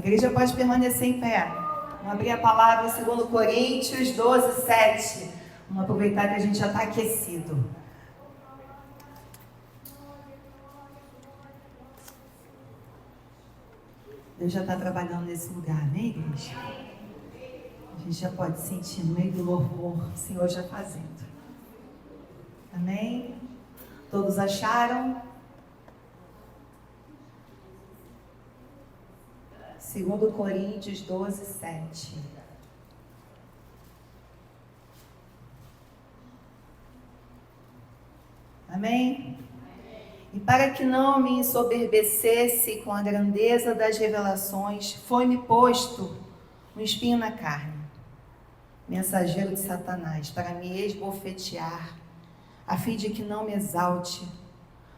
igreja pode permanecer em pé. Vamos abrir a palavra em 2 Coríntios 12, 7. Vamos aproveitar que a gente já está aquecido. Deus já está trabalhando nesse lugar, né, igreja? A gente já pode sentir no meio do louvor o Senhor já fazendo. Amém? Todos acharam? 2 Coríntios 12, 7. Amém? E para que não me ensoberbecesse com a grandeza das revelações, foi-me posto um espinho na carne, mensageiro de Satanás, para me esbofetear, a fim de que não me exalte.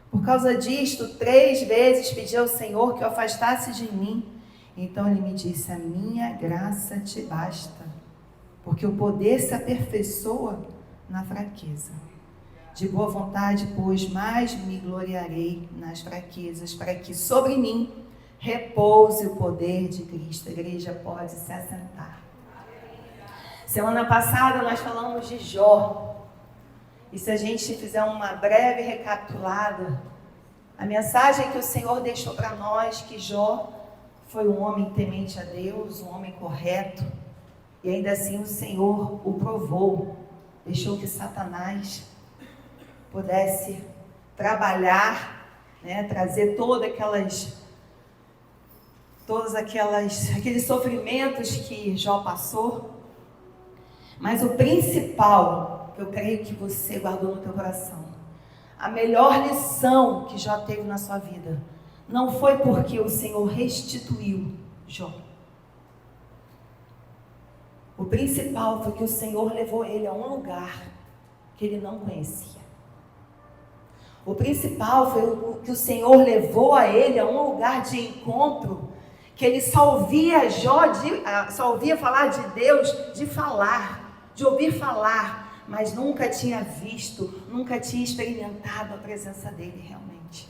Por causa disto, 3 vezes pedi ao Senhor que o afastasse de mim. Então ele me disse: a minha graça te basta, porque o poder se aperfeiçoa na fraqueza. De boa vontade, pois, mais me gloriarei nas fraquezas, para que sobre mim repouse o poder de Cristo. A igreja pode se assentar. Semana passada nós falamos de Jó. E se a gente fizer uma breve recapitulada, a mensagem que o Senhor deixou para nós, que Jó foi um homem temente a Deus, um homem correto, e ainda assim o Senhor o provou, deixou que Satanás pudesse trabalhar, né, trazer aqueles sofrimentos que Jó passou. Mas o principal, que eu creio que você guardou no teu coração, a melhor lição que Jó teve na sua vida, não foi porque o Senhor restituiu Jó. O principal foi que o Senhor levou ele a um lugar que ele não conhecia. O principal foi que o Senhor levou a ele a um lugar de encontro, que ele só ouvia falar de Deus, de ouvir falar, mas nunca tinha visto, nunca tinha experimentado a presença dele realmente.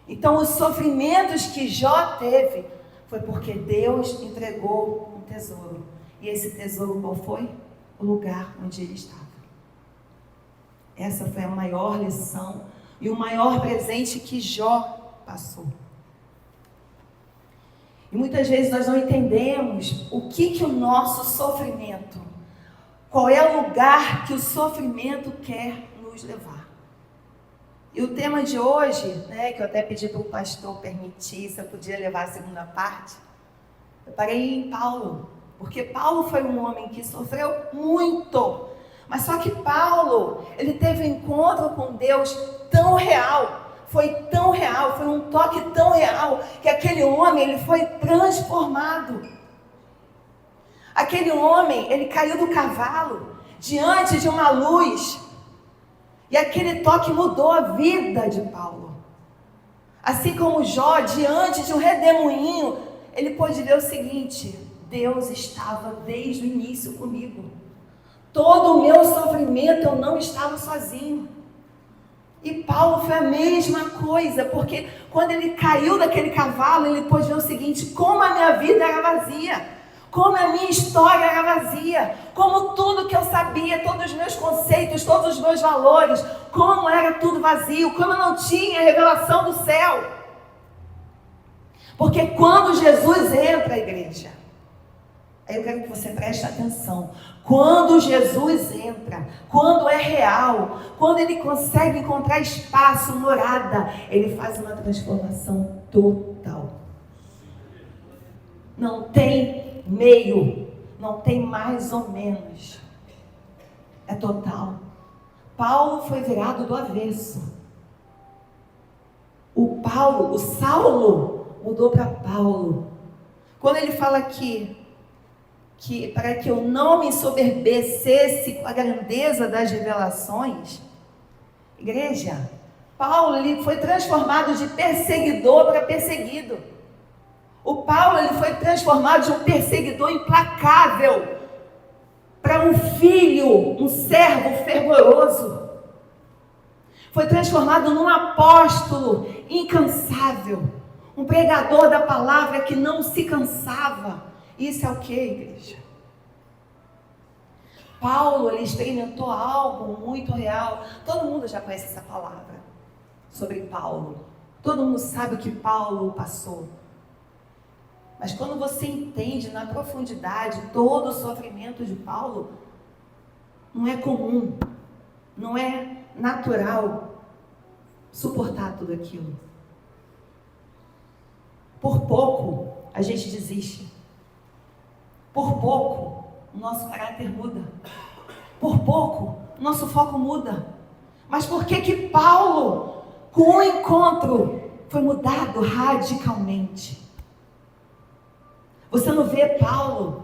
Então, os sofrimentos que Jó teve foi porque Deus entregou um tesouro. E esse tesouro qual foi? O lugar onde ele estava. Essa foi a maior lição e o maior presente que Jó passou. E muitas vezes nós não entendemos o que o nosso sofrimento, qual é o lugar que o sofrimento quer nos levar. E o tema de hoje, né, que eu até pedi para o pastor permitir, se eu podia levar a segunda parte, eu parei em Paulo, porque Paulo foi um homem que sofreu muito, mas só que Paulo, ele teve um encontro com Deus tão real, foi um toque tão real, que aquele homem, ele foi transformado. Aquele homem, ele caiu do cavalo, diante de uma luz, e aquele toque mudou a vida de Paulo. Assim como Jó, diante de um redemoinho, ele pôde ver o seguinte: Deus estava desde o início comigo. Todo o meu sofrimento eu não estava sozinho. E Paulo foi a mesma coisa, porque quando ele caiu daquele cavalo, ele pôde ver o seguinte: como a minha vida era vazia. Como a minha história era vazia, como tudo que eu sabia, todos os meus conceitos, todos os meus valores, como era tudo vazio, como eu não tinha a revelação do céu. Porque quando Jesus entra à igreja, aí eu quero que você preste atenção, quando Jesus entra, quando é real, quando ele consegue encontrar espaço, morada, ele faz uma transformação total. Não tem meio, não tem mais ou menos, é total. Paulo foi virado do avesso. O Saulo mudou para Paulo. Quando ele fala aqui que para que eu não me ensoberbecesse com a grandeza das revelações, igreja, Paulo, ele foi transformado de perseguidor para perseguido. O Paulo, ele foi transformado de um perseguidor implacável para um filho, um servo fervoroso. Foi transformado num apóstolo incansável, Um pregador da palavra que não se cansava. Isso é o que, igreja? Paulo, ele experimentou algo muito real. Todo mundo já conhece essa palavra sobre Paulo. Todo mundo sabe o que Paulo passou. Mas quando você entende na profundidade todo o sofrimento de Paulo, não é comum, não é natural suportar tudo aquilo. Por pouco a gente desiste. Por pouco o nosso caráter muda. Por pouco o nosso foco muda. Mas por que que Paulo, com o encontro, foi mudado radicalmente? Você não vê Paulo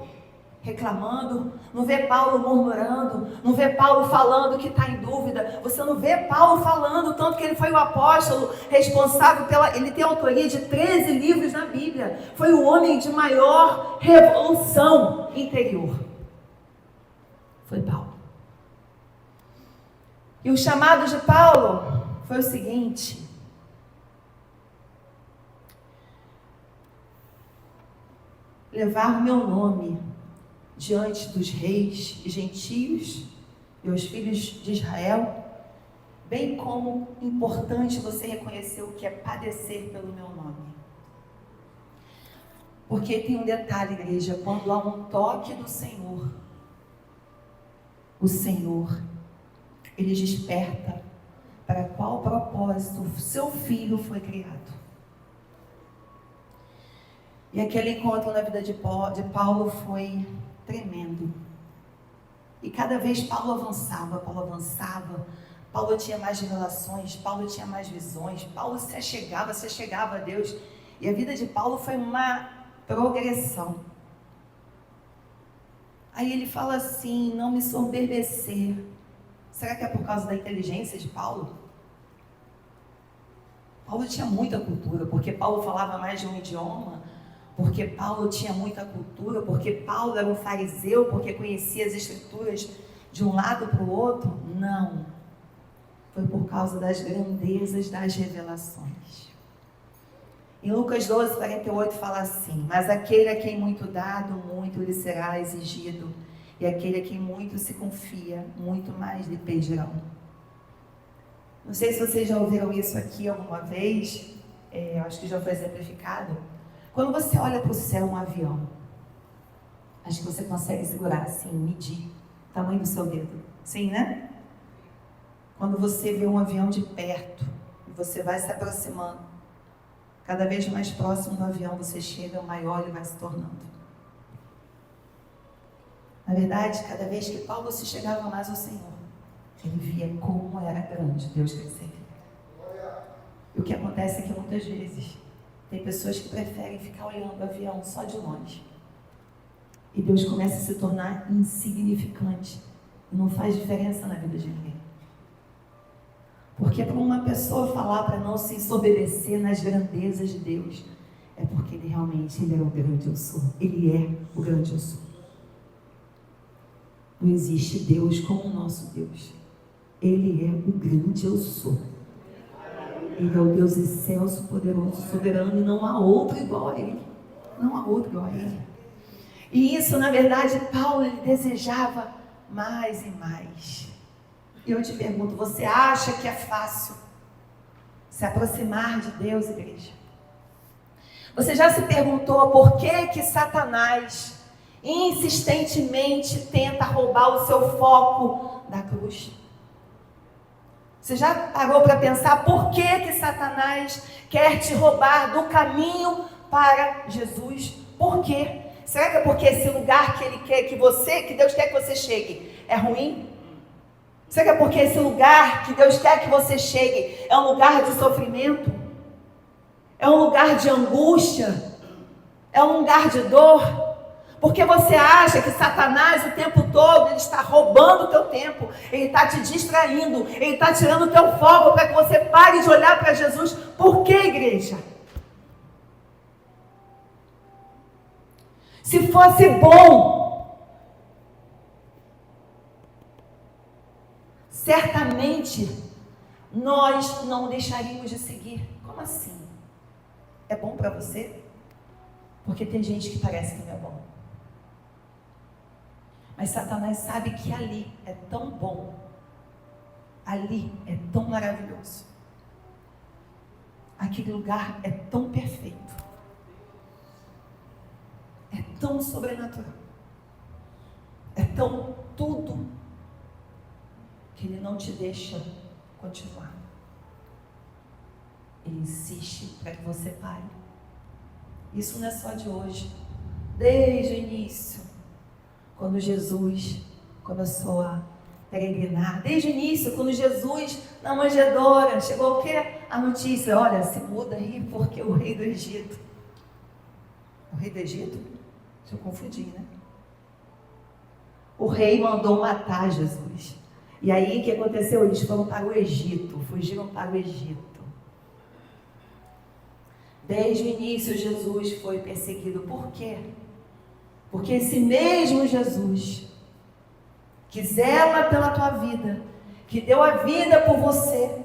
reclamando, não vê Paulo murmurando, não vê Paulo falando que está em dúvida, você não vê Paulo falando, tanto que ele foi o apóstolo responsável ele tem autoria de 13 livros na Bíblia, foi o homem de maior revolução interior, foi Paulo. E o chamado de Paulo foi o seguinte: levar o meu nome diante dos reis e gentios e os filhos de Israel, bem como importante você reconhecer o que é padecer pelo meu nome. Porque tem um detalhe, igreja, quando há um toque do Senhor, o Senhor, ele desperta para qual propósito o seu filho foi criado. E aquele encontro na vida de Paulo foi tremendo. E cada vez Paulo avançava, Paulo tinha mais revelações, Paulo tinha mais visões, Paulo se achegava a Deus. E a vida de Paulo foi uma progressão. Aí ele fala assim: não me soberbecer. Será que é por causa da inteligência de Paulo? Paulo tinha muita cultura, porque Paulo falava mais de um idioma, porque Paulo tinha muita cultura, porque Paulo era um fariseu, porque conhecia as escrituras de um lado para o outro? Não. Foi por causa das grandezas das revelações. Em Lucas 12, 48 fala assim: mas aquele a quem muito dado, muito lhe será exigido, e aquele a quem muito se confia, muito mais lhe pedirão. Não sei se vocês já ouviram isso aqui alguma vez, eu acho que já foi exemplificado. Quando você olha para o céu, um avião, acho que você consegue segurar assim, medir o tamanho do seu dedo. Sim, né? Quando você vê um avião de perto, e você vai se aproximando, cada vez mais próximo do avião você chega, maior ele vai se tornando. Na verdade, cada vez que Paulo se chegava mais ao Senhor, ele via como era grande Deus que ele servia. E o que acontece é que muitas vezes tem pessoas que preferem ficar olhando o avião só de longe. E Deus começa a se tornar insignificante. E não faz diferença na vida de ninguém. Porque para uma pessoa falar para não se ensoberbecer nas grandezas de Deus, é porque ele realmente é o grande eu sou. Ele é o grande eu sou. Não existe Deus como o nosso Deus. Ele é o grande eu sou. Ele é o Deus excelso, poderoso, soberano, e não há outro igual a Ele. Não há outro igual a Ele. E isso, na verdade, Paulo, ele desejava mais e mais. E eu te pergunto, você acha que é fácil se aproximar de Deus, igreja? Você já se perguntou por que Satanás insistentemente tenta roubar o seu foco da cruz? Você já parou para pensar por que Satanás quer te roubar do caminho para Jesus? Por quê? Será que é porque esse lugar que ele quer que Deus quer que você chegue, é ruim? Será que é porque esse lugar que Deus quer que você chegue é um lugar de sofrimento? É um lugar de angústia? É um lugar de dor? Porque você acha que Satanás o tempo todo ele está roubando o teu tempo, ele está te distraindo, ele está tirando o teu foco para que você pare de olhar para Jesus. Por que, igreja? Se fosse bom, certamente nós não deixaríamos de seguir. Como assim? é bom para você? Porque tem gente que parece que não é bom. Mas Satanás sabe que ali é tão bom, ali é tão maravilhoso, aquele lugar é tão perfeito, é tão sobrenatural, é tão tudo, que ele não te deixa continuar. Ele insiste para que você pare. Isso não é só de hoje. Desde o início, quando Jesus começou a peregrinar, desde o início, quando Jesus, na manjedoura, chegou o quê? A notícia, olha, se muda aí, porque o rei do Egito, deixa eu confundir, né? O rei mandou matar Jesus. E aí, o que aconteceu? Eles foram para o Egito, fugiram para o Egito. Desde o início, Jesus foi perseguido. Por quê? Porque esse mesmo Jesus, que zela pela tua vida, que deu a vida por você,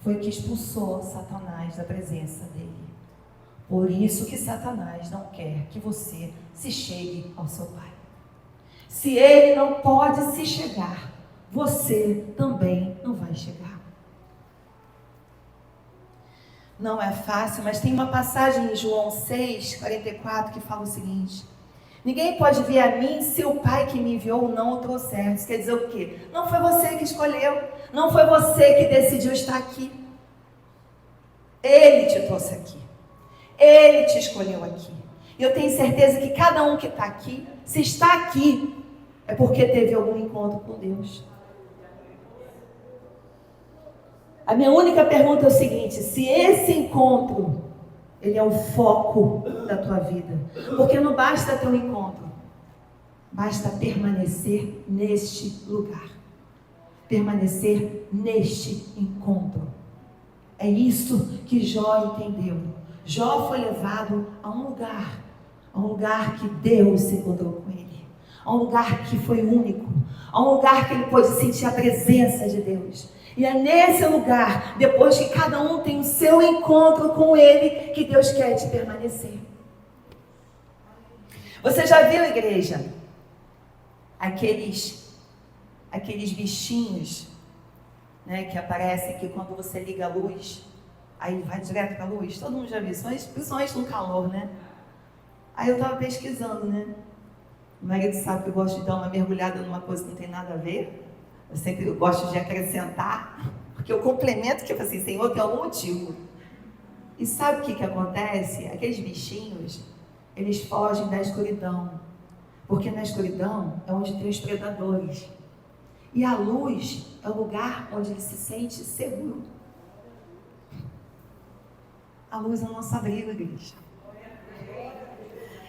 foi que expulsou Satanás da presença dele. Por isso que Satanás não quer que você se chegue ao seu Pai. Se ele não pode se chegar, você também não vai chegar. Não é fácil, mas tem uma passagem em João 6:44 que fala o seguinte: ninguém pode vir a mim se o Pai que me enviou não o trouxer. Isso quer dizer o quê? Não foi você que escolheu, não foi você que decidiu estar aqui. Ele te trouxe aqui, ele te escolheu aqui. E eu tenho certeza que cada um que está aqui, se está aqui, é porque teve algum encontro com Deus. A minha única pergunta é o seguinte: se esse encontro, ele é o foco da tua vida, porque não basta ter um encontro, basta permanecer neste lugar, permanecer neste encontro. É isso que Jó entendeu. Jó foi levado a um lugar que Deus se encontrou com ele, a um lugar que foi único, a um lugar que ele pôde sentir a presença de Deus. E é nesse lugar, depois que cada um tem o seu encontro com ele, que Deus quer te permanecer. Você já viu, igreja, aqueles bichinhos, né, que aparecem aqui quando você liga a luz, aí vai direto para a luz? Todo mundo já viu, principalmente no calor, né? Aí eu estava pesquisando, né? O marido sabe que eu gosto de dar uma mergulhada numa coisa que não tem nada a ver. Eu sempre gosto de acrescentar, porque eu complemento, que eu falo assim, Senhor, tem algum motivo. E sabe o que acontece? Aqueles bichinhos, eles fogem da escuridão, porque na escuridão é onde tem os predadores. E a luz é o lugar onde ele se sente seguro. A luz é o nosso abrigo, igreja.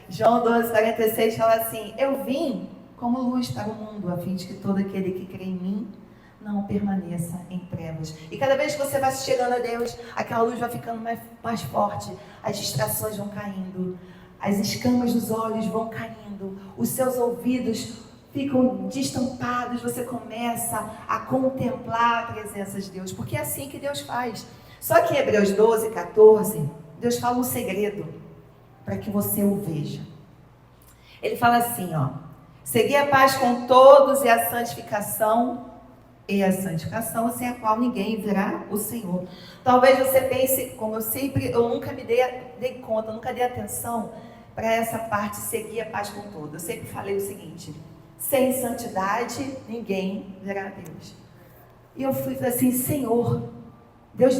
João 12:46 fala assim: eu vim como luz para o mundo, a fim de que todo aquele que crê em mim não permaneça em trevas. E cada vez que você vai chegando a Deus, aquela luz vai ficando mais forte, as distrações vão caindo, as escamas dos olhos vão caindo, os seus ouvidos ficam destampados, você começa a contemplar a presença de Deus, porque é assim que Deus faz. Só que em Hebreus 12:14, Deus fala um segredo para que você o veja. Ele fala assim, ó: segui a paz com todos e a santificação, sem a qual ninguém verá o Senhor. Talvez você pense, como eu nunca me dei conta, nunca dei atenção para essa parte, seguir a paz com todos. Eu sempre falei o seguinte: sem santidade, ninguém verá Deus. E eu fui assim, Senhor, Deus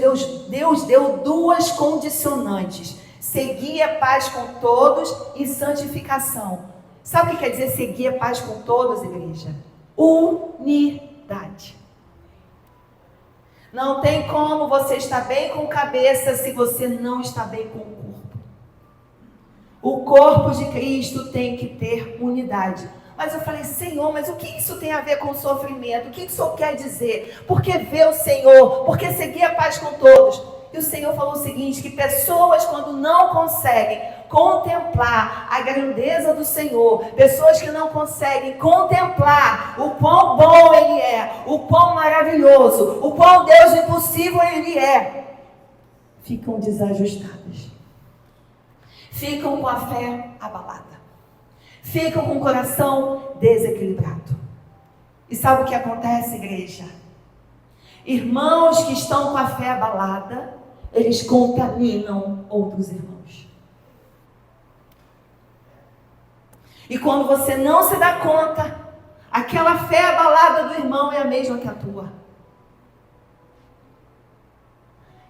deu duas condicionantes: seguir a paz com todos e santificação. Sabe o que quer dizer seguir a paz com todos, igreja? Unidade. Não tem como você estar bem com cabeça se você não está bem com o corpo. O corpo de Cristo tem que ter unidade. Mas eu falei, Senhor, mas o que isso tem a ver com o sofrimento? O que isso quer dizer? Por que ver o Senhor? Por que seguir a paz com todos? E o Senhor falou o seguinte, que pessoas quando não conseguem contemplar a grandeza do Senhor, pessoas que não conseguem contemplar o quão bom Ele é, o quão maravilhoso, o quão Deus impossível Ele é, ficam desajustadas. ficam com a fé abalada, ficam com o coração desequilibrado. E sabe o que acontece, igreja? Irmãos que estão com a fé abalada, eles contaminam outros irmãos. E quando você não se dá conta, aquela fé abalada do irmão é a mesma que a tua.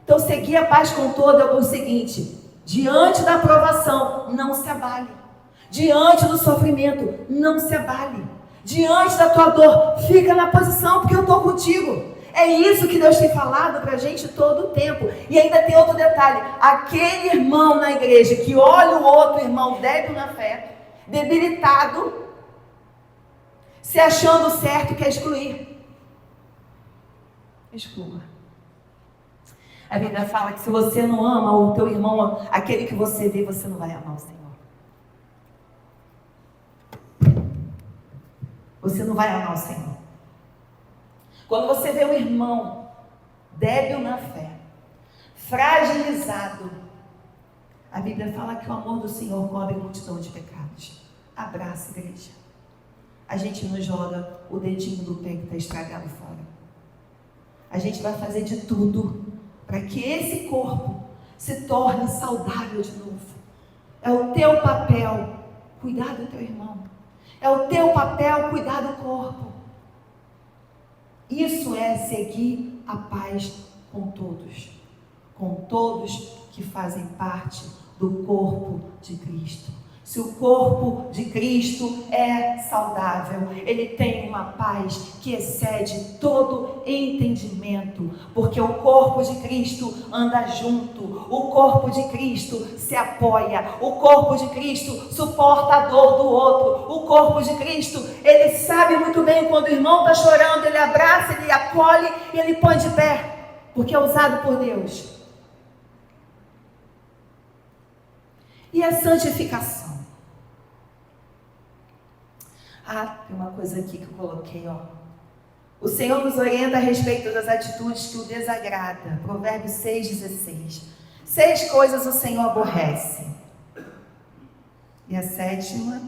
Então, seguir a paz com todo é o seguinte: diante da provação, não se abale. Diante do sofrimento, não se abale. Diante da tua dor, fica na posição, porque eu estou contigo. É isso que Deus tem falado para a gente todo o tempo. E ainda tem outro detalhe: aquele irmão na igreja que olha o outro irmão débil na fé, debilitado, se achando certo, quer excluir. Exclua. A Bíblia fala que se você não ama o teu irmão, aquele que você vê, você não vai amar o Senhor. Você não vai amar o Senhor. Quando você vê um irmão débil na fé, fragilizado, a Bíblia fala que o amor do Senhor cobre multidão de pecados. Abraça, igreja. A gente não joga o dedinho do pé que está estragado fora. A gente vai fazer de tudo para que esse corpo se torne saudável de novo. É o teu papel cuidar do teu irmão. É o teu papel cuidar do corpo. Isso é seguir a paz com todos que fazem parte do corpo de Cristo. Se o corpo de Cristo é saudável, ele tem uma paz que excede todo entendimento, porque o corpo de Cristo anda junto, o corpo de Cristo se apoia, o corpo de Cristo suporta a dor do outro, o corpo de Cristo, ele sabe muito bem quando o irmão está chorando, ele abraça, ele acolhe e ele põe de pé, porque é usado por Deus. E a santificação? Tem uma coisa aqui que eu coloquei, ó. O Senhor nos orienta a respeito das atitudes que o desagrada. Provérbios 6,16. 6 coisas o Senhor aborrece. E a 7ª,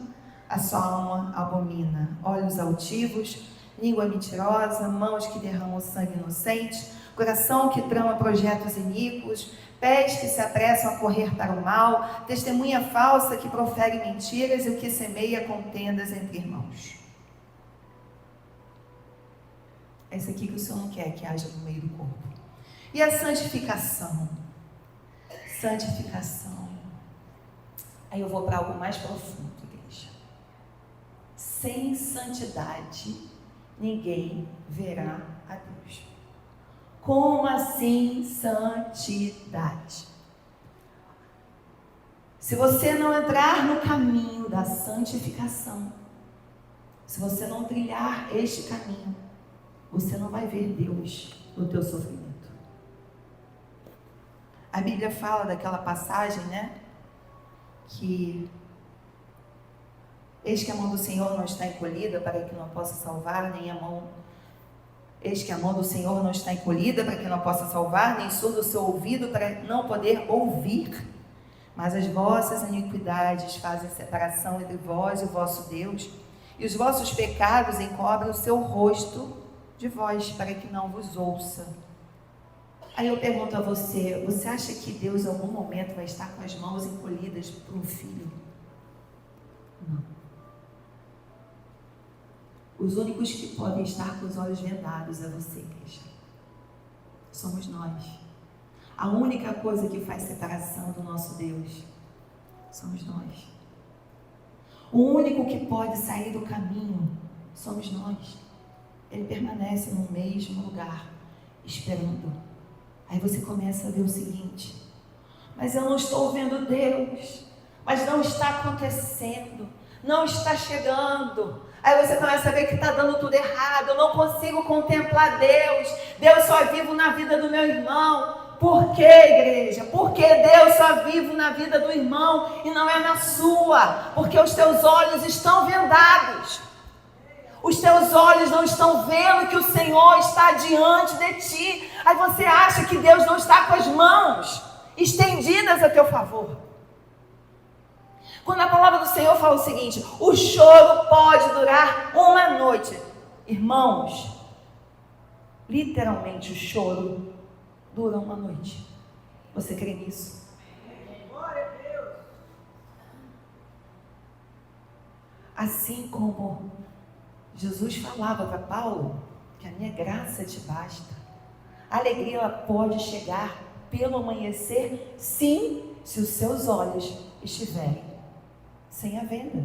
a sua alma abomina. Olhos altivos, língua mentirosa, mãos que derramam sangue inocente, coração que trama projetos iníquos, pés que se apressam a correr para o mal, testemunha falsa que profere mentiras e o que semeia contendas entre irmãos. É isso aqui que o Senhor não quer que haja no meio do corpo. E a santificação? Santificação. Aí eu vou para algo mais profundo, igreja. Sem santidade, ninguém verá a Deus. Como assim santidade? Se você não entrar no caminho da santificação, se você não trilhar este caminho, você não vai ver Deus no teu sofrimento. A Bíblia fala daquela passagem, né? Que eis que a mão do Senhor não está encolhida para que não possa salvar, nem a mão... Eis que a mão do Senhor não está encolhida para que não possa salvar, nem surdo o seu ouvido para não poder ouvir. Mas as vossas iniquidades fazem separação entre vós e o vosso Deus, e os vossos pecados encobrem o seu rosto de vós, para que não vos ouça. Aí eu pergunto a você, você acha que Deus em algum momento vai estar com as mãos encolhidas para um filho? Não. Os únicos que podem estar com os olhos vendados é você, igreja. Somos nós. A única coisa que faz separação do nosso Deus somos nós. O único que pode sair do caminho somos nós. Ele permanece no mesmo lugar, esperando. Aí você começa a ver o seguinte: mas eu não estou vendo Deus, mas não está acontecendo, não está chegando. Aí você começa a ver que está dando tudo errado, eu não consigo contemplar Deus, Deus só é vivo na vida do meu irmão. Por que, igreja? Porque Deus só vive na vida do irmão e não é na sua, porque os teus olhos estão vendados. Os teus olhos não estão vendo que o Senhor está diante de ti. Aí você acha que Deus não está com as mãos estendidas a teu favor. Quando a palavra do Senhor fala o seguinte: o choro pode durar uma noite. Irmãos, literalmente o choro dura uma noite. Você crê nisso? Assim como Jesus falava para Paulo que a minha graça te basta. A alegria ela pode chegar pelo amanhecer, sim, se os seus olhos estiverem sem a venda,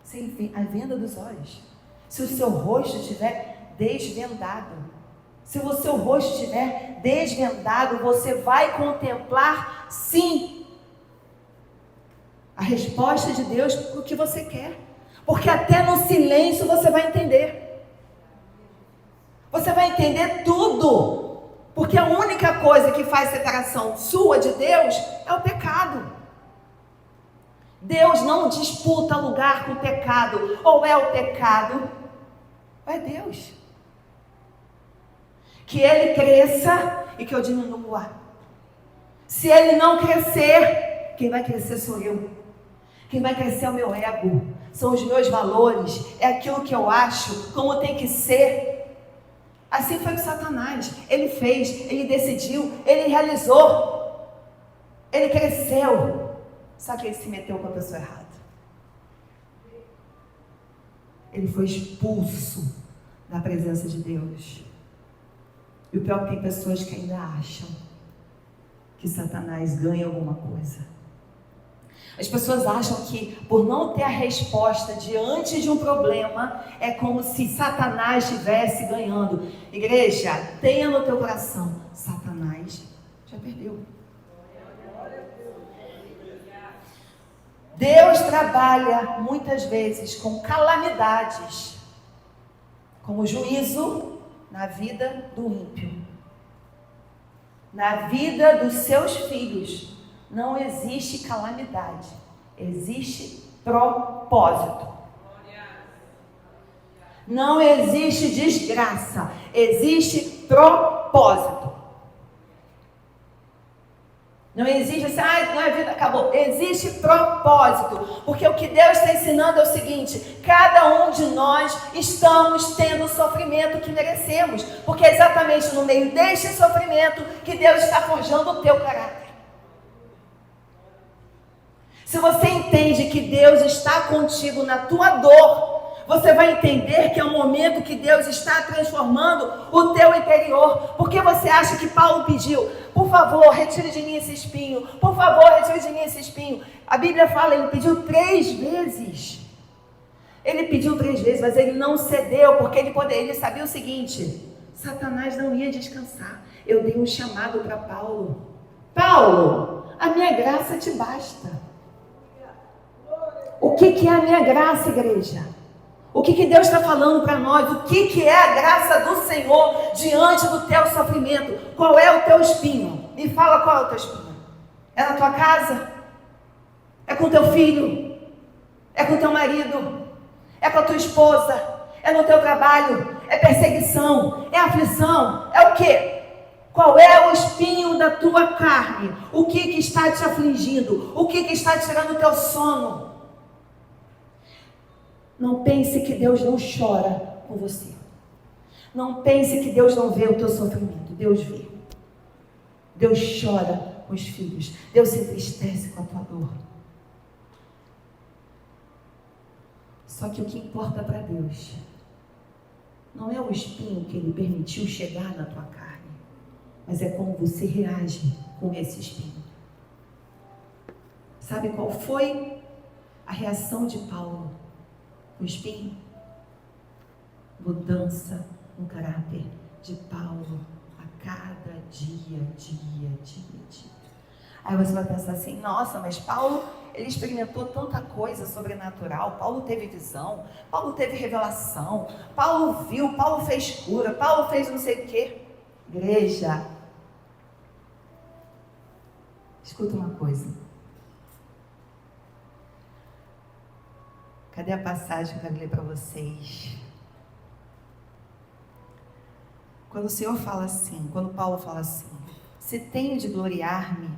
sem a venda dos olhos. Se o seu rosto estiver desvendado, se o seu rosto estiver desvendado, você vai contemplar, sim, a resposta de Deus para o que você quer. Porque até no silêncio você vai entender. Você vai entender tudo. Porque a única coisa que faz separação sua de Deus é o pecado. Deus não disputa lugar com o pecado. Ou é o pecado, ou é Deus. Que Ele cresça e que eu diminua. Se Ele não crescer, quem vai crescer sou eu. Quem vai crescer é o meu ego. São os meus valores. É aquilo que eu acho, como tem que ser. Assim foi com Satanás. Ele fez, ele decidiu, ele realizou. Ele cresceu. Só que ele se meteu com a pessoa errada. Ele foi expulso da presença de Deus. E o pior é que tem pessoas que ainda acham que Satanás ganha alguma coisa. As pessoas acham que por não ter a resposta diante de um problema, é como se Satanás estivesse ganhando. Igreja, tenha no teu coração, Satanás já perdeu. Deus trabalha muitas vezes com calamidades, como juízo na vida do ímpio. Na vida dos seus filhos não existe calamidade, existe propósito. Não existe desgraça, existe propósito. Não existe assim, a vida acabou. Existe propósito. Porque o que Deus está ensinando é o seguinte: cada um de nós estamos tendo o sofrimento que merecemos. Porque é exatamente no meio deste sofrimento que Deus está forjando o teu caráter. Se você entende que Deus está contigo na tua dor, você vai entender que é um momento que Deus está transformando o teu interior. Porque você acha que Paulo pediu: por favor, retire de mim esse espinho, por favor, retire de mim esse espinho. A Bíblia fala, ele pediu 3 vezes. Ele pediu 3 vezes, mas ele não cedeu, porque ele sabia o seguinte: Satanás não ia descansar. Eu dei um chamado para Paulo: Paulo, a minha graça te basta. O que é a minha graça, igreja? O que Deus está falando para nós? O que é a graça do Senhor diante do teu sofrimento? Qual é o teu espinho? Me fala qual é o teu espinho. É na tua casa? É com teu filho? É com teu marido? É com a tua esposa? É no teu trabalho? É perseguição? É aflição? É o quê? Qual é o espinho da tua carne? O que está te afligindo? O que está tirando o teu sono? Não pense que Deus não chora com você. Não pense que Deus não vê o teu sofrimento. Deus vê. Deus chora com os filhos. Deus se entristece com a tua dor. Só que o que importa para Deus não é o espinho que Ele permitiu chegar na tua carne, mas é como você reage com esse espinho. Sabe qual foi a reação de Paulo? O espinho, mudança no caráter de Paulo a cada dia. Aí você vai pensar assim: nossa, mas Paulo, ele experimentou tanta coisa sobrenatural. Paulo teve visão, Paulo teve revelação, Paulo viu, Paulo fez cura, Paulo fez não sei o quê. Igreja, escuta uma coisa. Cadê a passagem que eu quero ler para vocês? Quando o Senhor fala assim, quando Paulo fala assim: se tenho de gloriar-me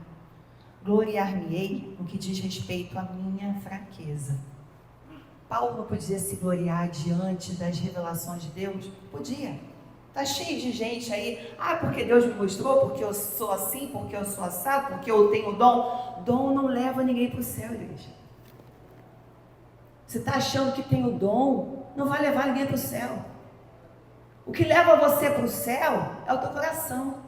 gloriar-me-ei no que diz respeito à minha fraqueza. Paulo não podia se gloriar diante das revelações de Deus? Podia. Está cheio de gente aí, porque Deus me mostrou, porque eu sou assim, porque eu sou assado, porque eu tenho dom. Dom não leva ninguém para o céu, igreja. Você está achando que tem o dom, não vai levar ninguém para o céu. O que leva você para o céu é o teu coração.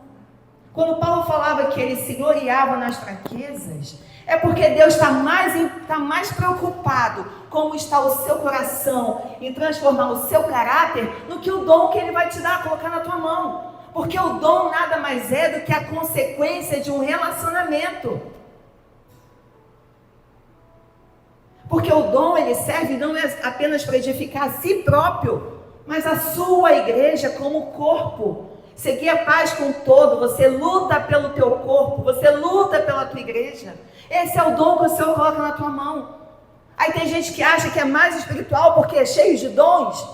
Quando Paulo falava que ele se gloriava nas fraquezas, é porque Deus está mais preocupado como está o seu coração em transformar o seu caráter do que o dom que Ele vai te dar, colocar na tua mão. Porque o dom nada mais é do que a consequência de um relacionamento. Porque o dom ele serve não apenas para edificar a si próprio, mas a sua igreja como corpo. Você quer paz com todo, você luta pelo teu corpo, você luta pela tua igreja. Esse é o dom que o Senhor coloca na tua mão. Aí tem gente que acha que é mais espiritual porque é cheio de dons.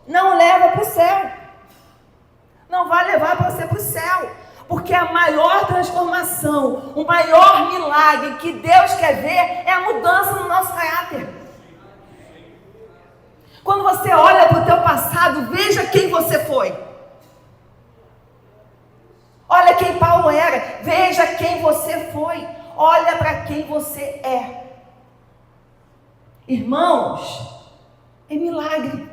Não leva para o céu. Não vai levar você para o céu. Porque a maior transformação, o maior milagre que Deus quer ver é a mudança no nosso caráter. Quando você olha para o teu passado, veja quem você foi. Olha quem Paulo era, veja quem você foi, olha para quem você é. Irmãos, é milagre.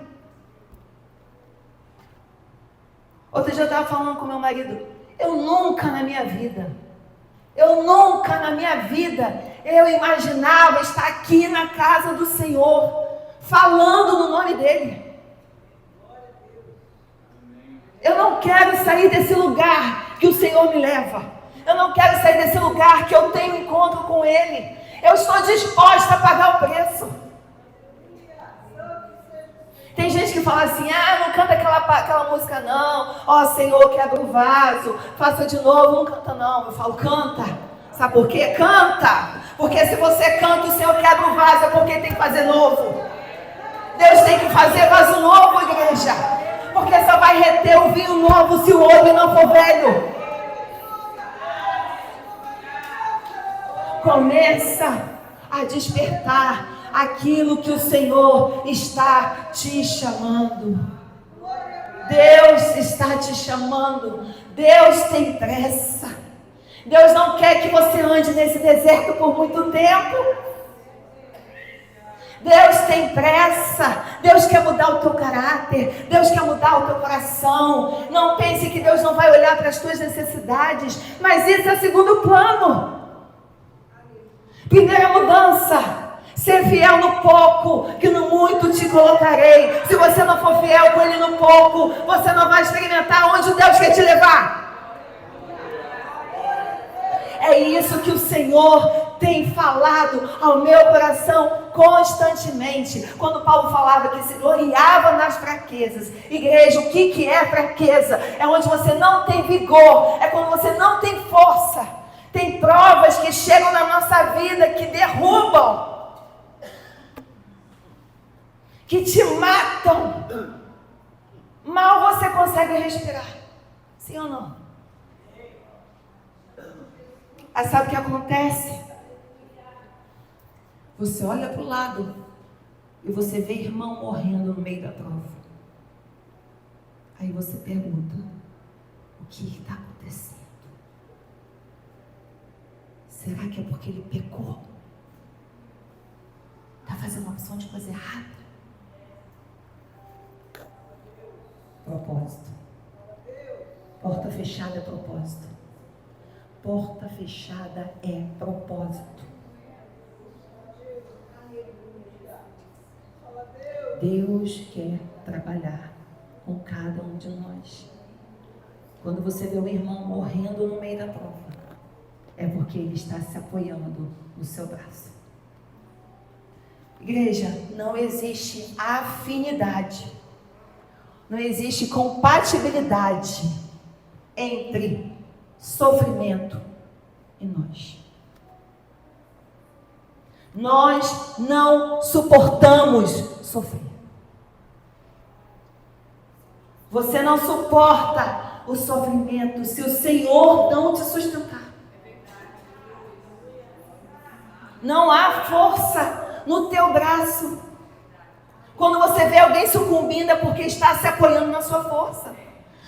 Outro dia eu estava falando com meu marido, eu nunca na minha vida, eu imaginava estar aqui na casa do Senhor, falando no nome dEle. Eu não quero sair desse lugar que o Senhor me leva. Eu não quero sair desse lugar que eu tenho encontro com Ele. Eu estou disposta a pagar o preço. Tem gente que fala assim, não canta aquela música não. Ó Senhor, quebra o vaso, faça de novo. Não canta não. Eu falo, canta. Sabe por quê? Canta. Porque se você canta, o Senhor quebra o vaso, é porque tem que fazer novo. Deus tem que fazer vaso novo, igreja. Porque só vai reter o vinho novo se o outro não for velho. Começa a despertar aquilo que o Senhor está te chamando. Deus está te chamando. Deus tem pressa. Deus não quer que você ande nesse deserto por muito tempo. Deus tem pressa. Deus quer mudar o teu caráter. Deus quer mudar o teu coração. Não pense que Deus não vai olhar para as tuas necessidades, mas isso é segundo plano. Primeira mudança, ser fiel no pouco, que no muito te colocarei. Se você não for fiel com Ele no pouco, você não vai experimentar onde Deus quer te levar. É isso que o Senhor tem falado ao meu coração constantemente. Quando Paulo falava que se gloriava nas fraquezas. Igreja, o que é fraqueza? É onde você não tem vigor, é quando você não tem força. Tem provas que chegam na nossa vida que derrubam, que te matam. Mal você consegue respirar. Sim ou não? Aí sabe o que acontece? Você olha para o lado e você vê irmão morrendo no meio da prova. Aí você pergunta, o que está acontecendo? Será que é porque ele pecou? Está fazendo uma opção de coisa errada? Propósito. Porta fechada é propósito. Porta fechada é propósito. Deus quer trabalhar com cada um de nós. Quando você vê o irmão morrendo no meio da prova, é porque ele está se apoiando no seu braço. Igreja, não existe afinidade, não existe compatibilidade entre sofrimento e nós. Nós não suportamos sofrer. Você não suporta o sofrimento se o Senhor não te sustentar. Não há força no teu braço. Quando você vê alguém sucumbindo é porque está se apoiando na sua força.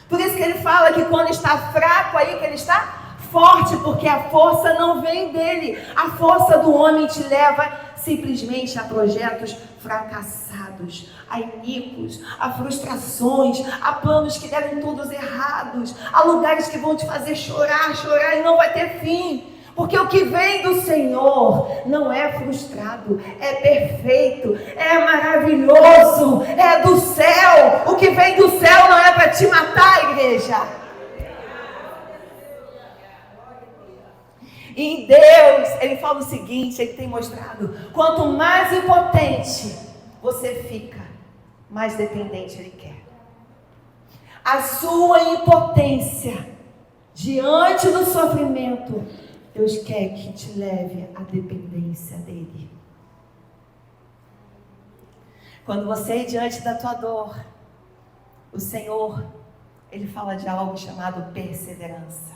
Por isso que ele fala que quando está fraco aí que ele está forte, porque a força não vem dele. A força do homem te leva simplesmente a projetos fracassados, a iníquos, a frustrações, a planos que deram todos errados, a lugares que vão te fazer chorar, chorar e não vai ter fim. Porque o que vem do Senhor não é frustrado, é perfeito, é maravilhoso, é do céu. O que vem do céu não é para te matar, igreja. E Deus, Ele fala o seguinte, Ele tem mostrado, quanto mais impotente você fica, mais dependente Ele quer. A sua impotência diante do sofrimento, Deus quer que te leve à dependência dEle. Quando você é diante da tua dor, o Senhor, Ele fala de algo chamado perseverança.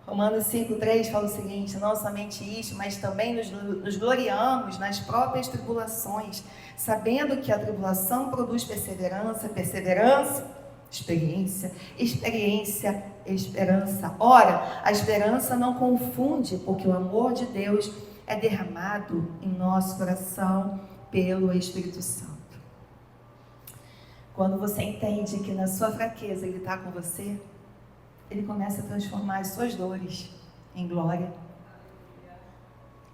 Romanos 5,3 fala o seguinte: não somente isso, mas também nos gloriamos nas próprias tribulações, sabendo que a tribulação produz perseverança, perseverança, experiência, experiência, esperança. Ora, a esperança não confunde, porque o amor de Deus é derramado em nosso coração pelo Espírito Santo. Quando você entende que na sua fraqueza Ele está com você, Ele começa a transformar as suas dores em glória.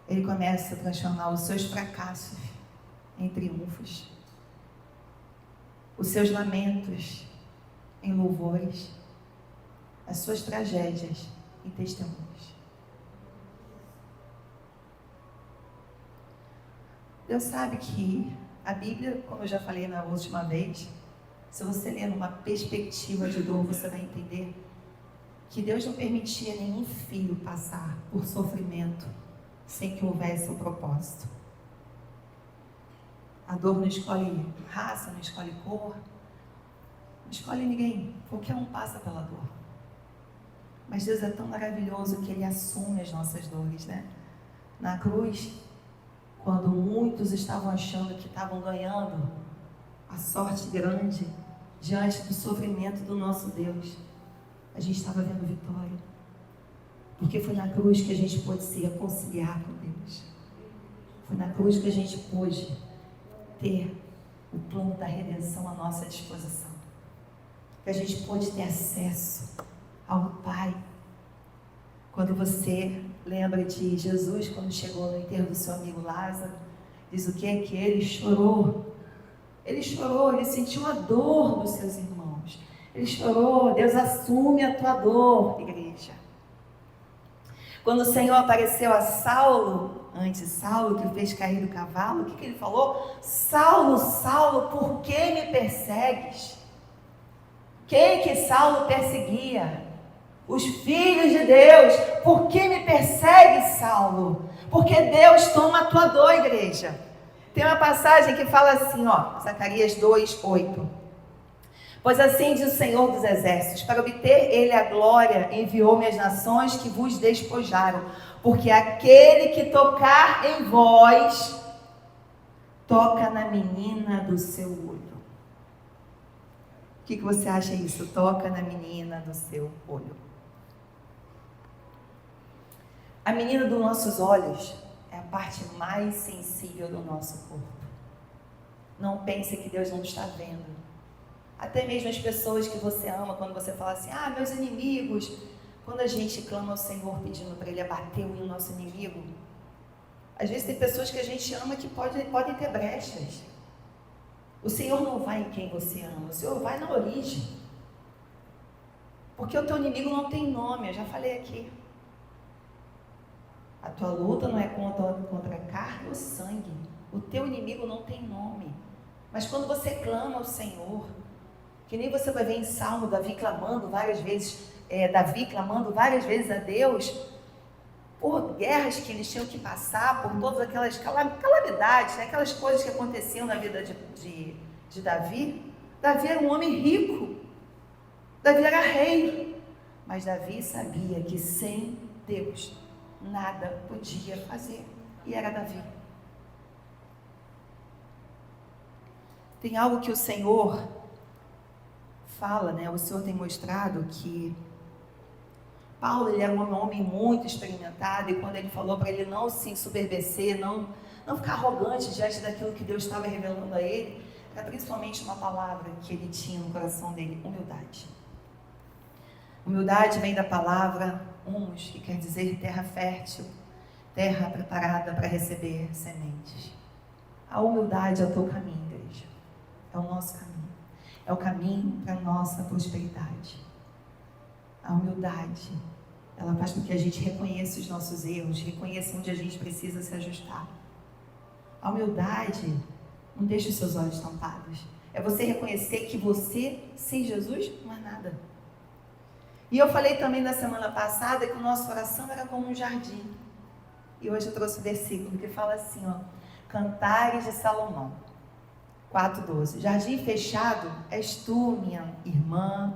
Ele começa a transformar os seus fracassos em triunfos, os seus lamentos em louvores, as suas tragédias em testemunhos. Deus sabe que a Bíblia, como eu já falei na última vez, se você ler numa perspectiva de dor, você vai entender que Deus não permitia nenhum filho passar por sofrimento sem que houvesse um propósito. A dor não escolhe raça, não escolhe cor, não escolhe ninguém, qualquer um passa pela dor. Mas Deus é tão maravilhoso que Ele assume as nossas dores, né? Na cruz, quando muitos estavam achando que estavam ganhando a sorte grande diante do sofrimento do nosso Deus, a gente estava vendo vitória, porque foi na cruz que a gente pôde se reconciliar com Deus. Foi na cruz que a gente pôde ter o plano da redenção à nossa disposição, que a gente pôde ter acesso ao Pai. Quando você lembra de Jesus, quando chegou no enterro do seu amigo Lázaro, diz o quê? Que ele chorou, ele sentiu a dor dos seus irmãos, ele chorou. Deus assume a tua dor, igreja. Quando o Senhor apareceu a Saulo, antes Saulo, que o fez cair do cavalo, o que ele falou? Saulo, Saulo, por que me persegues? Quem que Saulo perseguia? Os filhos de Deus. Por que me persegue, Saulo? Porque Deus toma a tua dor, igreja. Tem uma passagem que fala assim, ó, Zacarias 2:8. Pois assim diz o Senhor dos Exércitos: para obter Ele a glória, enviou-me as nações que vos despojaram. Porque aquele que tocar em vós, toca na menina do seu olho. O que você acha isso? Toca na menina do seu olho. A menina dos nossos olhos é a parte mais sensível do nosso corpo. Não pense que Deus não está vendo. Até mesmo as pessoas que você ama, quando você fala assim, meus inimigos, quando a gente clama ao Senhor pedindo para Ele abater o nosso inimigo, às vezes tem pessoas que a gente ama que podem ter brechas. O Senhor não vai em quem você ama, o Senhor vai na origem. Porque o teu inimigo não tem nome, eu já falei aqui. A tua luta não é contra carne ou sangue. O teu inimigo não tem nome. Mas quando você clama ao Senhor, que nem você vai ver em Salmo, Davi clamando várias vezes a Deus, por guerras que eles tinham que passar, por todas aquelas calamidades, né? Aquelas coisas que aconteciam na vida de Davi. Davi era um homem rico, Davi era rei, mas Davi sabia que sem Deus nada podia fazer. E era Davi. Tem algo que o Senhor fala, né? O Senhor tem mostrado que Paulo, ele era um homem muito experimentado, e quando ele falou para ele não se ensoberbecer, não ficar arrogante diante daquilo que Deus estava revelando a ele, era principalmente uma palavra que ele tinha no coração dele: humildade. Humildade vem da palavra humus, que quer dizer terra fértil, terra preparada para receber sementes. A humildade é o teu caminho, igreja. É o nosso caminho. É o caminho para a nossa prosperidade. A humildade, ela faz com que a gente reconheça os nossos erros, reconheça onde a gente precisa se ajustar. A humildade não deixa os seus olhos tampados. É você reconhecer que você, sem Jesus, não é nada. E eu falei também na semana passada que o nosso coração era como um jardim. E hoje eu trouxe o versículo que fala assim, ó: Cantares de Salomão 4:12. Jardim fechado és tu, minha irmã,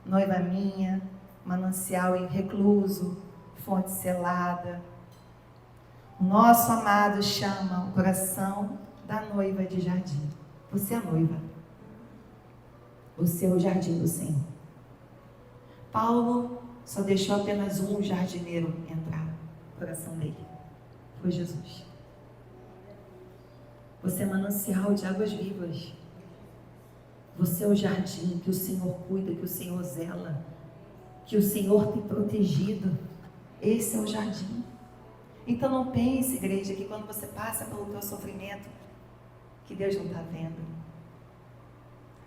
noiva minha, manancial em recluso, fonte selada. O nosso amado chama o coração da noiva de jardim. Você é a noiva. Você é o jardim do Senhor. Paulo só deixou apenas um jardineiro entrar no coração dele. Foi Jesus. Você é manancial de águas vivas. Você é o jardim que o Senhor cuida, que o Senhor zela, que o Senhor tem protegido. Esse é o jardim. Então não pense, igreja, que quando você passa pelo teu sofrimento, que Deus não está vendo.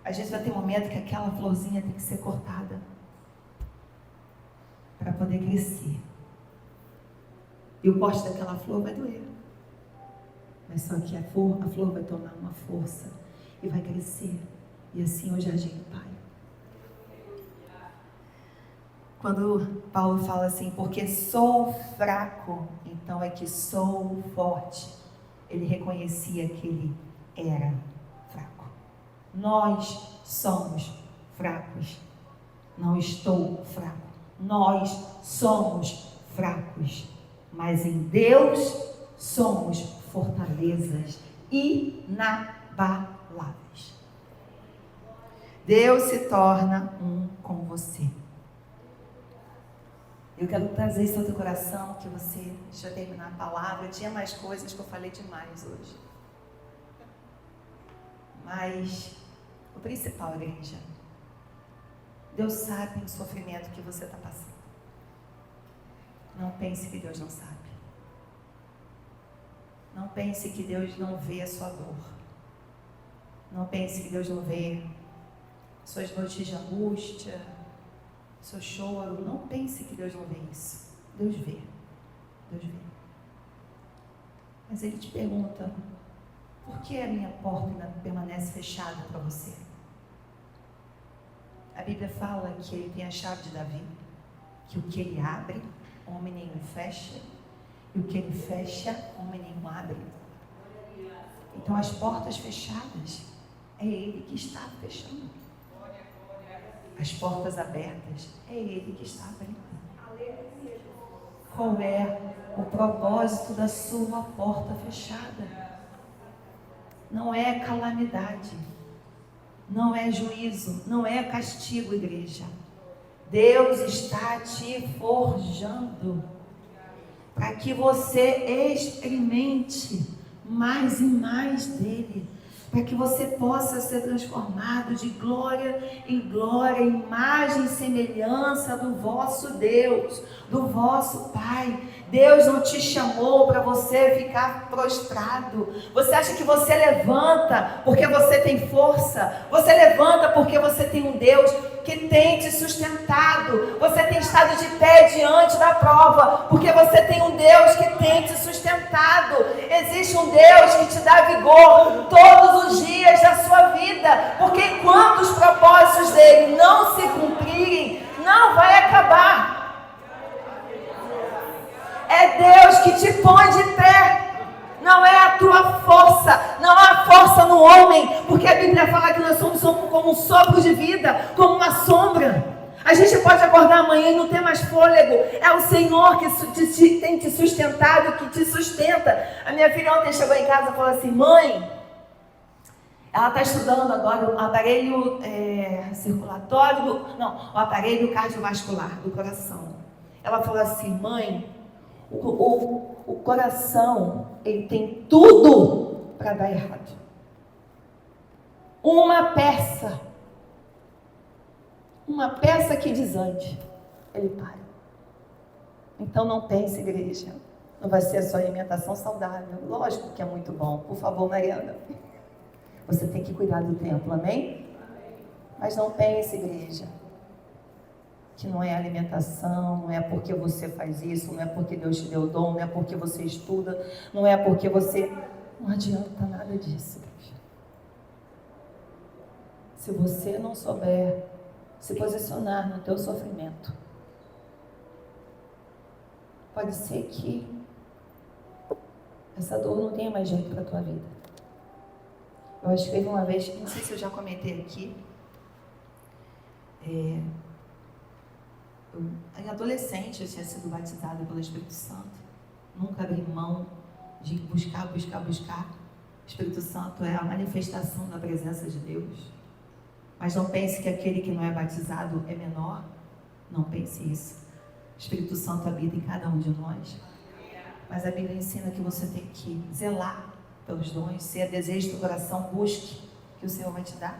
Às vezes vai ter um momento que aquela florzinha tem que ser cortada para poder crescer. E o corte daquela flor vai doer. Mas só que a flor vai tomar uma força e vai crescer. E assim é o jardim do Pai. Quando Paulo fala assim, porque sou fraco, então é que sou forte. Ele reconhecia que ele era fraco. Nós somos fracos. Não estou fraco. Nós somos fracos. Mas em Deus somos fortalezas inabaláveis. Deus se torna um com você. Eu quero trazer isso ao teu coração, que você, deixa eu terminar a palavra, tinha mais coisas que eu falei demais hoje. Mas o principal, igreja, Deus sabe o sofrimento que você está passando. Não pense que Deus não sabe. Não pense que Deus não vê a sua dor. Não pense que Deus não vê suas noites de angústia, seu choro. Não pense que Deus não vê isso. Deus vê. Deus vê. Mas Ele te pergunta: por que a minha porta ainda permanece fechada para você? A Bíblia fala que Ele tem a chave de Davi, que o que Ele abre, homem nenhum fecha, e o que Ele fecha, homem nenhum abre. Então as portas fechadas, é Ele que está fechando. As portas abertas, é Ele que está abrindo. Qual é o propósito da sua porta fechada? Não é calamidade, não é juízo, não é castigo, igreja. Deus está te forjando para que você experimente mais e mais dele, para que você possa ser transformado de glória em glória, imagem e semelhança do vosso Deus, do vosso Pai. Deus não te chamou para você ficar prostrado. Você acha que você levanta porque você tem força? Você levanta porque você tem um Deus que tem te sustentado. Você tem estado de pé diante da prova porque você tem um Deus que tem te sustentado. Existe um Deus que te dá vigor todos os dias da sua vida, porque enquanto os propósitos dele não se cumprirem, não vai acabar. É Deus que te põe de pé, não é a tua força, não há força no homem, porque a Bíblia fala que nós somos como um sopro de vida, como uma sombra. A gente pode acordar amanhã e não ter mais fôlego. É o Senhor que tem te sustentado, que te sustenta. A minha filha ontem chegou em casa e falou assim: mãe, ela está estudando agora o aparelho circulatório, o aparelho cardiovascular do coração. Ela falou assim: mãe, o coração, ele tem tudo para dar errado. Uma peça que desande, ele para. Então não pense, igreja, não vai ser a sua alimentação saudável. Lógico que é muito bom. Por favor, Mariana, você tem que cuidar do templo, amém? Mas não pense, igreja, que não é alimentação, não é porque você faz isso, não é porque Deus te deu o dom, não é porque você estuda, não é porque você... Não adianta nada disso, igreja. Se você não souber se posicionar no teu sofrimento, pode ser que essa dor não tenha mais jeito para a tua vida. Eu acho que teve uma vez, não sei se eu já comentei aqui, em adolescente eu tinha sido batizada pelo Espírito Santo. Nunca abri mão de buscar. O Espírito Santo é a manifestação da presença de Deus. Mas não pense que aquele que não é batizado é menor. Não pense isso. O Espírito Santo habita em cada um de nós. Mas a Bíblia ensina que você tem que zelar pelos dons. Se é desejo do coração, busque, que o Senhor vai te dar.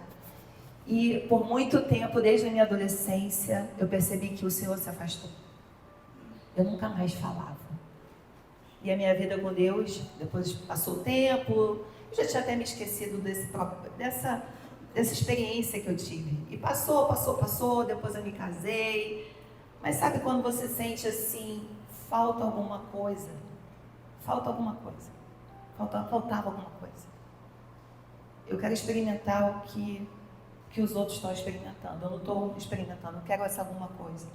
E por muito tempo, desde a minha adolescência, eu percebi que o Senhor se afastou. Eu nunca mais falava. E a minha vida com Deus, depois passou o tempo, eu já tinha até me esquecido dessa experiência que eu tive. E passou, depois eu me casei. Mas sabe quando você sente assim, falta alguma coisa? Faltava alguma coisa. Eu quero experimentar o que os outros estão experimentando. Eu não estou experimentando, eu quero essa alguma coisa.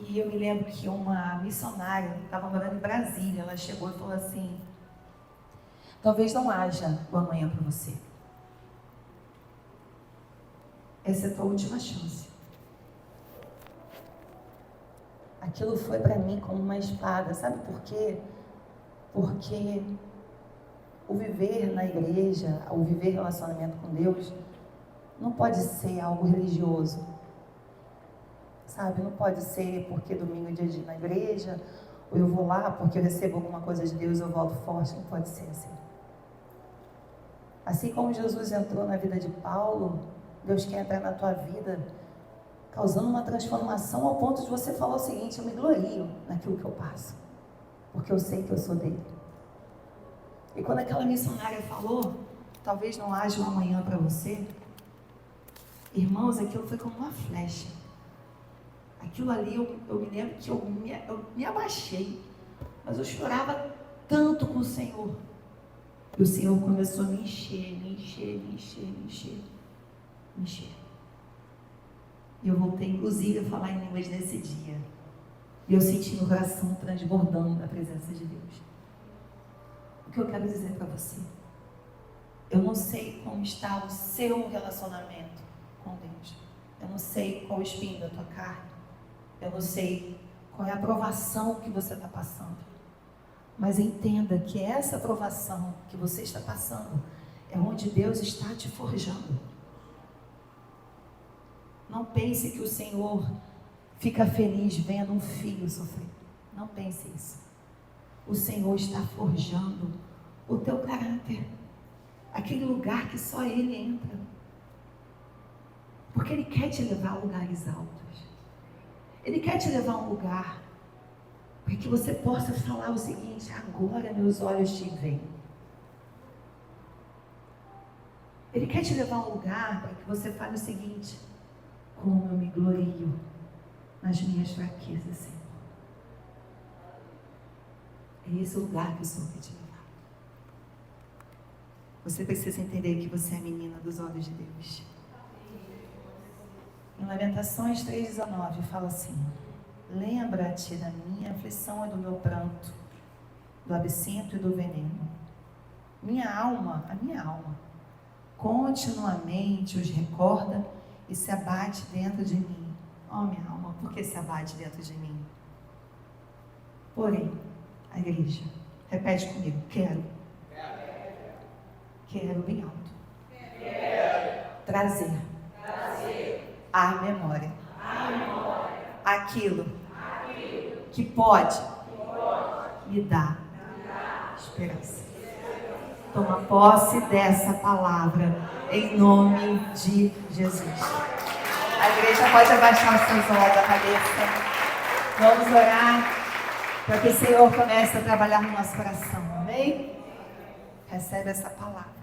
E eu me lembro que uma missionária estava morando em Brasília, ela chegou e falou assim: talvez não haja o amanhã para você. Essa é a tua última chance. Aquilo foi para mim como uma espada. Sabe por quê? Porque o viver na igreja, o viver relacionamento com Deus, não pode ser algo religioso. Sabe? Não pode ser porque domingo é dia de ir na igreja, ou eu vou lá porque eu recebo alguma coisa de Deus e eu volto forte. Não pode ser assim. Assim como Jesus entrou na vida de Paulo, Deus quer entrar na tua vida, causando uma transformação ao ponto de você falar o seguinte: eu me glorio naquilo que eu passo, porque eu sei que eu sou dele. E quando aquela missionária falou, talvez não haja um amanhã para você, irmãos, aquilo foi como uma flecha. Aquilo ali, eu me lembro que eu me abaixei, mas eu chorava tanto com o Senhor. E o Senhor começou a me encher. E eu voltei, inclusive, a falar em línguas nesse dia. E eu senti meu coração transbordando da presença de Deus. O que eu quero dizer para você? Eu não sei como está o seu relacionamento com Deus. Eu não sei qual o espinho da tua carne. Eu não sei qual é a provação que você está passando. Mas entenda que essa provação que você está passando é onde Deus está te forjando. Não pense que o Senhor fica feliz vendo um filho sofrer. Não pense isso. O Senhor está forjando o teu caráter. Aquele lugar que só Ele entra. Porque Ele quer te levar a lugares altos. Ele quer te levar a um lugar para que você possa falar o seguinte: agora meus olhos te veem. Ele quer te levar a um lugar para que você fale o seguinte: como eu me glorio nas minhas fraquezas, Senhor. É esse o lugar que o Senhor quer te levar. Você precisa entender que você é a menina dos olhos de Deus. Em Lamentações 3,19 fala assim: lembra-te da minha aflição e do meu pranto, do absinto e do veneno. A minha alma, continuamente os recorda e se abate dentro de mim. Oh, minha alma, por que se abate dentro de mim? Porém, a igreja, repete comigo, quero bem alto, trazer à memória aquilo que pode me dar esperança. Toma posse dessa palavra em nome de Jesus. A igreja pode abaixar os seus olhos da cabeça. Vamos orar para que o Senhor comece a trabalhar no nosso coração. Amém? Recebe essa palavra.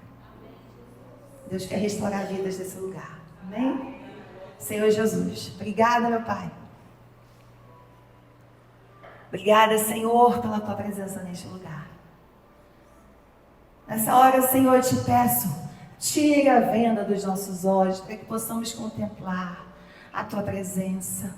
Deus quer restaurar vidas desse lugar. Amém? Senhor Jesus, obrigada, meu Pai. Obrigada, Senhor, pela Tua presença neste lugar. Nessa hora, Senhor, eu te peço, tira a venda dos nossos olhos para que possamos contemplar a Tua presença.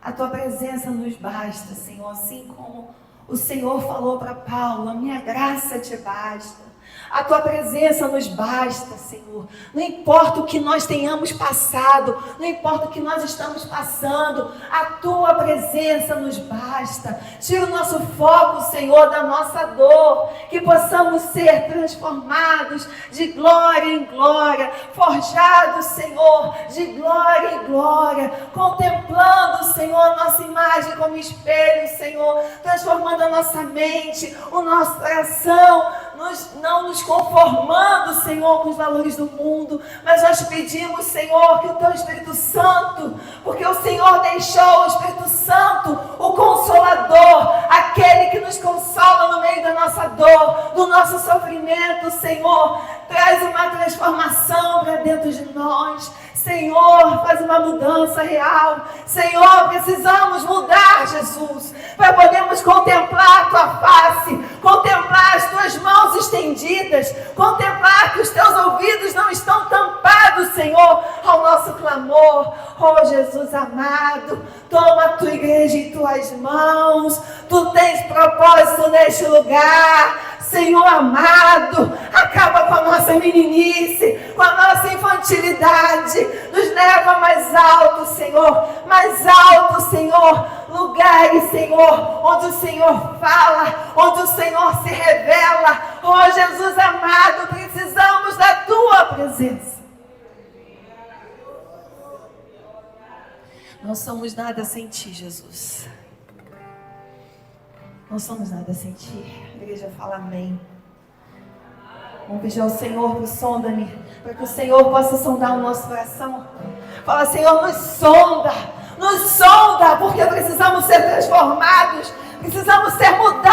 A Tua presença nos basta, Senhor, assim como o Senhor falou para Paulo, a minha graça te basta. A Tua presença nos basta, Senhor. Não importa o que nós tenhamos passado, não importa o que nós estamos passando, a Tua presença nos basta. Tira o nosso foco, Senhor, da nossa dor, que possamos ser transformados de glória em glória, forjados, Senhor, de glória em glória, contemplando, Senhor, nossa imagem como espelho, Senhor, transformando a nossa mente, o nosso coração, não nos conformando, Senhor, com os valores do mundo, mas nós pedimos, Senhor, que o Teu Espírito Santo, porque o Senhor deixou o Espírito Santo, o Consolador, aquele que nos consola no meio da nossa dor, do nosso sofrimento, Senhor, traz uma transformação para dentro de nós. Senhor, faz uma mudança real. Senhor, precisamos mudar, Jesus, para podermos contemplar a Tua face, contemplar as Tuas mãos estendidas, contemplar que os Teus ouvidos não estão tampados, Senhor, ao nosso clamor. Oh, Jesus amado, toma a Tua igreja em Tuas mãos. Tu tens propósito neste lugar. Senhor amado, acaba com a nossa meninice, com a nossa infantilidade, nos leva mais alto, Senhor, lugares, Senhor, onde o Senhor fala, onde o Senhor se revela. Oh, Jesus amado, precisamos da Tua presença. Não somos nada sem Ti, Jesus. Não somos nada sem Ti. A igreja fala amém. Vamos pedir ao Senhor, sonda-me, para que o Senhor possa sondar o nosso coração. Fala, Senhor, nos sonda, porque precisamos ser transformados, precisamos ser mudados.